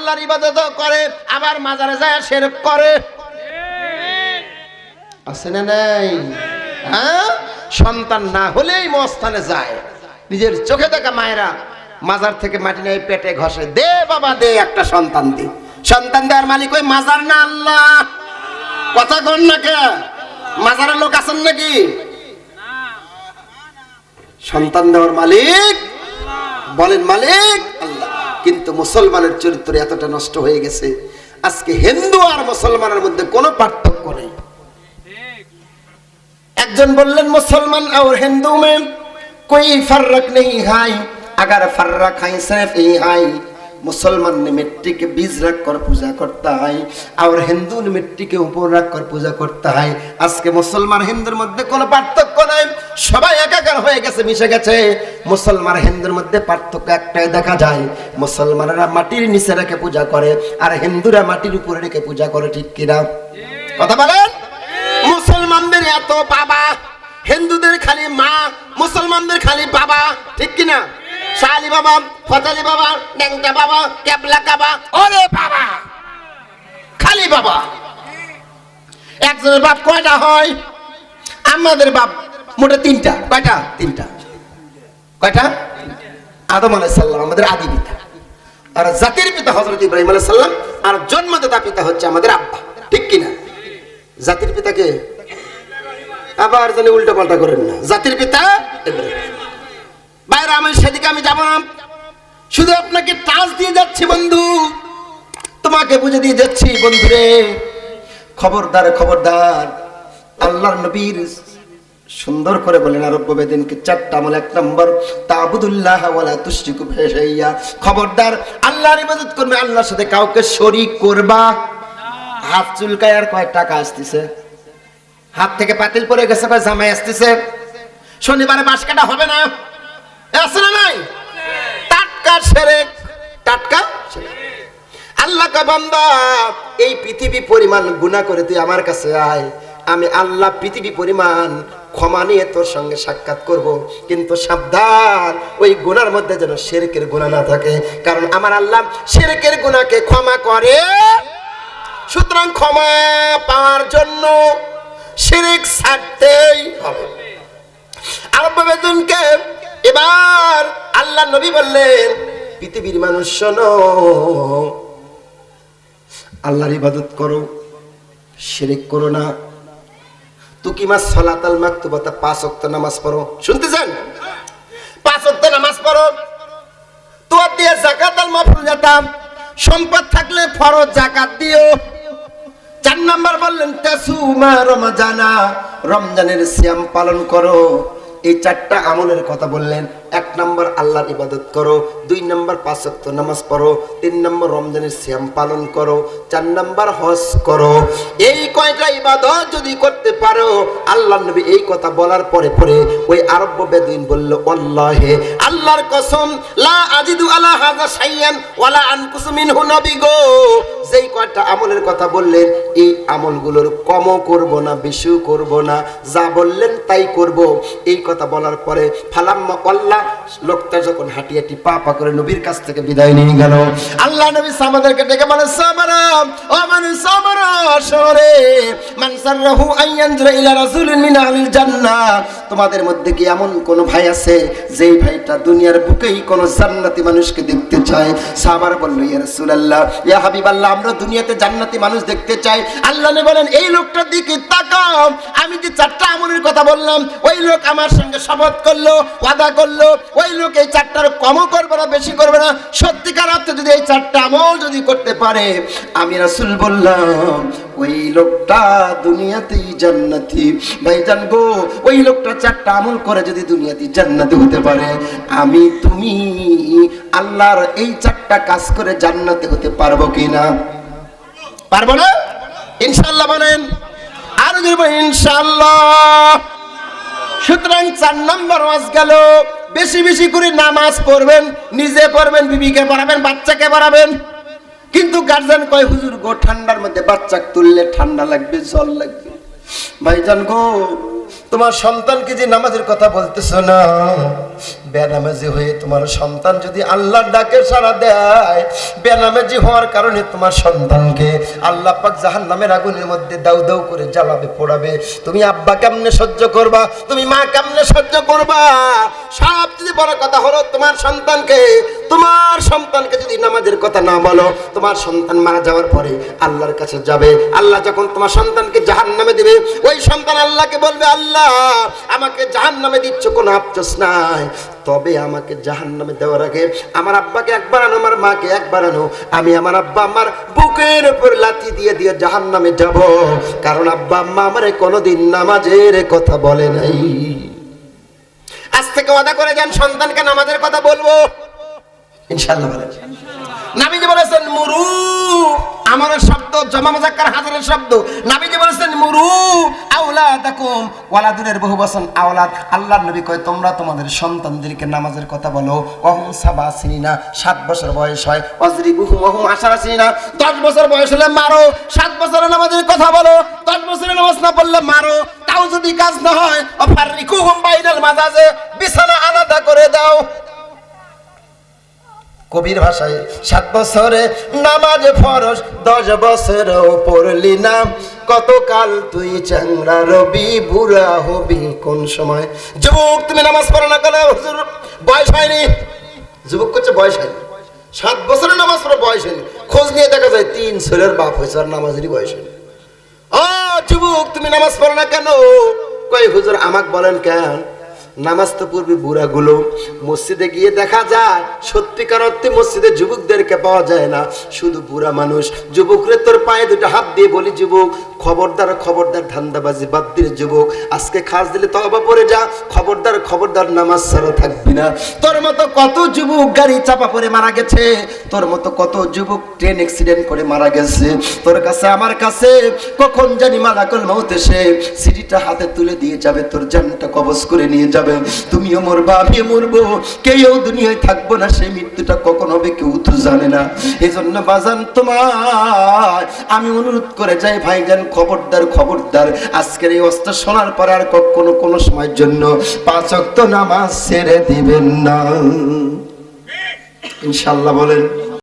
আল্লাহর ইবাদত করে, আবার মাজারে যায় শিরক করে। আছে না নাই? হ্যাঁ, সন্তান না হলেই মস্তানে যায়। নিজের চোখে দেখা মায়েরা মাজার থেকে মাটি নিয়ে পেটে ঘষে, দে বাবা দে একটা সন্তান দে। সন্তান দেওয়ার মালিক ওই মাজার না আল্লাহ? কথা কন না কে? মাজারের লোক আছেন নাকি? সন্তান দেওয়ার মালিক বলেন মালিক আল্লাহ। কিন্তু মুসলমানের চরিত্র এতটা নষ্ট হয়ে গেছে, আজকে হিন্দু আর মুসলমানের মধ্যে কোনো পার্থক্য নেই। একজন বললেন মুসলমান আর হিন্দু মে कोई फर्क नहीं है, अगर फर्क है सिर्फ ये है, मुसलमान ने मिट्टी के बीज रख कर पूजा करता है और हिंदू ने मिट्टी के ऊपर रख कर पूजा करता है। आज के मुसलमान हिंदुर मध्य कोनो पार्थक्य নাই, সবাই একাকার হয়ে গেছে, মিশে গেছে। মুসলমান হিন্দুর মধ্যে পার্থক্য একটাই দেখা যায়, মুসলমানরা মাটির নিচে রেখে পূজা করে আর হিন্দুরা মাটির উপরে রেখে পূজা করে। ঠিক কি না? কথা বলেন। মুসলমানদের এত বাবা, হিন্দুদের খালি মা, মুসলমানদের খালি বাবা। ঠিক কি না? শালি বাবা, ফতালি বাবা, ডেংটা বাবা, কেবলা কাবা, ওরে বাবা, খালি বাবা। একজনের বাপ কয়টা হয়? আমাদের বাপ মোটে তিনটা। কয়টা? তিনটা। কয়টা? আদম আলাইহিস সালাম আমাদের আদি পিতা, আর জাতির পিতা হযরত ইব্রাহিম আলাইহিস সালাম, আর জন্মদাতা পিতা হচ্ছে আমাদের আব্বা। ঠিক কি না? জাতির পিতাকে আবার জানি উল্টা পাল্টা করেন না। জাতির পিতা বাইরে, আমি সেদিকে আমি যাব না, শুধু আপনাকে টাচ দিয়ে যাচ্ছি বন্ধু, তোমাকে বুঝে দিয়ে যাচ্ছি বন্ধুরে। খবরদার খবরদার, আল্লাহর নবীর সুন্দর করে বলেন আরব্য বেদিনকে চারটা আমল। এক নম্বর তাবুদুল্লাহ ওয়ালা তুশরিকু বিহি শাইয়্যা, খবরদার আল্লাহর ইবাদত করবে, আল্লাহর সাথে কাউকে শরীক করবা। হাত চুলকায় আর কয় টাকা আসতেছে, হাত থেকে পাতিল পড়ে গেছে, কয় জামাই আসতেছে, শনিবারে বাঁশ কাটা হবে না, আছে না নাই? টাটকা শিরক, টাটকা শিরক। আল্লাহ কয় বান্দা এই পৃথিবী পরিমাণ গুনাহ করে তুই আমার কাছে আয়, আমি আল্লাহ পৃথিবী পরিমাণ ক্ষমা নিয়ে তোর সঙ্গে সাক্ষাৎ করব, কিন্তু সাবধান ওই গুনার মধ্যে যেন শিরকের গুনাহ না থাকে, কারণ আমার আল্লাহ শিরকের গুনাহকে ক্ষমা করে। সুতরাং ক্ষমা পাওয়ার জন্য শিরক ছাড়তেই হবে। আরব বেদুনকে এবার আল্লাহ নবী বললেন, পৃথিবীর মানুষ শোনো, আল্লাহর ইবাদত করো, শিরক করো না। তুকিমাস সালাতাল মাকতুবাতা, 5 ওয়াক্ত নামাজ পড়ো। শুনতেছেন? 5 ওয়াক্ত নামাজ পড়ো। তুআদ্দিয়া যাকাতাল মাফরুজাতা, সম্পদ থাকলে ফরজ যাকাত দিও। 4 নাম্বার বললেন তাসুমা রমজানা, রমজানের সিয়াম পালন করো। এই 4টা আমলের কথা বললেন। 1 নাম্বার আল্লাহর ইবাদত করো, 2 নাম্বার 5 ওয়াক্ত নামাজ পড়ো, 3 নাম্বার রমজানের সিয়াম পালন করো, 4 নাম্বার হজ করো। এই কয়টা ইবাদত যদি করতে পারো, আল্লাহর নবী এই কথা বলার পরে পরে ওই আরব বেদুইন বলল, আল্লাহে আল্লাহর কসম, লা আজিদু আলা হাযা শাইয়ান ওয়ালা আনকুসু মিনহু, নবী গো যেই কয়টা আমলের কথা বললেন, এই আমলগুলোর কমও করব না, বেশিও করব না, যা বললেন তাই করব। এই কথা বলার পরে ফালাম্মা আল্লাহ, লোকটা যখন হাঁটি হাঁটি পা পা করে নবীর কাছ থেকে বিদায় নিয়ে গেল, আল্লাহ নবী সাহাবাদেরকে ডেকে বলেন, সাহাবারা ও মানে সাহাবারা শোনে, মান সাররাহু আইয়ানজুরা ইলা রাসূলিন মিন আহলিল জান্নাহ, তোমাদের মধ্যে কি এমন কোন ভাই আছে যেই ভাইটা দুনিয়ার বুকেই কোন জান্নাতি মানুষকে দেখতে চায়? সাহাবারা বলল, ইয়া রাসূলুল্লাহ, ইয়া হাবিবাল্লাহ, আমরা দুনিয়াতে জান্নাতি মানুষ দেখতে চাই। আল্লাহ নবী বলেন, এই লোকটার দিকে তাকাও, আমি যে 4টা আমলের কথা বললাম, ওই লোক আমার সঙ্গে শপথ করলো, ওয়াদা করলো, ওই লোক এই 4টার কমও করবে না, বেশি করবে না। সত্যিকার অর্থে যদি এই 4টা আমল যদি করতে পারে, আমি রাসূল বললাম ওই লোকটা দুনিয়াতেই জান্নাতি। ভাইজান গো, ওই লোকটা 4টা আমল করে যদি দুনিয়াতেই জান্নাতি হতে পারে, আমি তুমি আল্লাহর এই 4টা কাজ করে জান্নাতি হতে পারবো কিনা? পারবো না? ইনশাআল্লাহ বলেন। আর যদি ইনশাআল্লাহ। সুতরাং 4 নাম্বার ওয়াজ গেল, বেশি বেশি করে নামাজ পড়বেন, নিজে পড়বেন, বিবিকে পড়াবেন, বাচ্চাকে পড়াবেন। কিন্তু গার্জিয়ান কয়, হুজুর গো ঠান্ডার মধ্যে বাচ্চা তুললে ঠান্ডা লাগবে, জল লাগবে। ভাইজান গো, তোমার সন্তানকে যে নামাজের কথা বলতেছো না, বেনামাজি হয়ে তোমার সন্তান যদি আল্লাহর ডাকে সাড়া দেয়, বেনামাজি হওয়ার কারণে তোমার সন্তানকে আল্লাহ পাক জাহান্নামের আগুনের মধ্যে দাউ দাউ করে জ্বালাবে, পোড়াবে, তুমি আব্বা কেমনে সহ্য করবা? তুমি মা কেমনে সহ্য করবা? সবচেয়ে বড় কথা হলো তোমার সন্তানকে যদি নামাজের কথা না বলো, তোমার সন্তান মারা যাওয়ার পরে আল্লাহর কাছে যাবে। আল্লাহ যখন তোমার সন্তানকে জাহান্নামে দিবে, ওই সন্তান আল্লাহকে বলবে, আল্লাহ আমাকে জাহান্নামে দিচ্ছ, কোনো আফসোস নাই, তবে আমাকে জাহান্নামে দেওয়ার আগে আমার আব্বাকে একবার আনো, আমার মাকে একবার আনো, আমি আমার আব্বা আমার বুকের উপর লাথি দিয়ে দিয়ে জাহান্নামে যাব, কারণ আব্বা আম্মা আমারে কোনোদিন নামাজের কথা বলে নাই। আজ থেকে ওয়াদা করে যান, সন্তানকে নামাজের কথা বলবো ইনশাআল্লাহ বলেন। নবীজি বলেছেন মুরু, আমাদের শব্দ জমা মুজাক্কার হাজারের শব্দ। নবীজি বলেছেন মুরু আওলাদাকুম, ওয়ালাদুনের বহুবচন আওলাদ। আল্লাহর নবী কয় তোমরা তোমাদের সন্তানদেরকে নামাজের কথা বলো। ওহুম সাবা সিনিনা, 7 বছর বয়স হয়। ওয়াজরিবুহুম ওহুম আশারা সিনিনা, 10 বছর বয়স হলে মারো। 7 বছরের নামাজের কথা বলো, 10 বছরের নামাজ না পড়লে মারো। তাও যদি কাজ না হয় ফাররিকুহুম বাইনাল মাজাজে, বিছানা আলাদা করে দাও। কবির ভাষায় 7 বছরে নামাজ ফরজ, 10 বছরেও পড়লি না, কতকাল তুই চ্যাংড়া রবি, বুড়া হবি কোন সময়? যুবক তুমি নামাজ পড়ো না কেন? হুজুর বয়স হয়নি। যুবক করছে বয়স হয়নি, 7 বছরের নামাজ পড়ো বয়স হয়নি। খোঁজ নিয়ে দেখা যায় 3 ছেলের বাপ হয়েছে আর নামাজেরই বয়স হয়নি। ও যুবক তুমি নামাজ পড়ো না কেন? কই হুজুর আমাকে বলেন কেন? নামাজ তো পড়বি বুড়াগুলো। মসজিদে গিয়ে দেখা যায় সত্যিকার অর্থে মসজিদে যুবকদেরকে পাওয়া যায় না, শুধু বুড়া মানুষ। যুবকরে তোর পায়ে দুটো হাত দিয়ে বলি, যুবক খবরদার খবরদার, ধান্দাবাজি বাদ দিয়ে যুবক, আজকে খাস দিলে তওবা পড়ে যা, খবরদার খবরদার নামাজ ছাড়া থাকবি না। তোর মতো কত যুবক গাড়ি চাপা পড়ে মারা গেছে, তোর মতো কত যুবক ট্রেন অ্যাক্সিডেন্ট করে মারা গেছে। তোর কাছে আমার কাছে কখন জানি মালাকুল মউত এসে সিটিটা হাতে তুলে দিয়ে যাবে, তোর জানটা কবজ করে নিয়ে যাবে। তুমিও মরবা, আমিও মরবো, কেউ দুনিয়ায় থাকবো না। সেই মৃত্যুটা কখন হবে কেউ তো জানে না। এই জন্য বাজান তোমার আমি অনুরোধ করে যাই, ভাইজান খবরদার খবরদার, আজকের এই অস্ত্র শোনার পর আর কখনো কোনো সময়ের জন্য 5 ওয়াক্ত নামাজ ছেড়ে দিবেন না ইনশাআল্লাহ বলেন।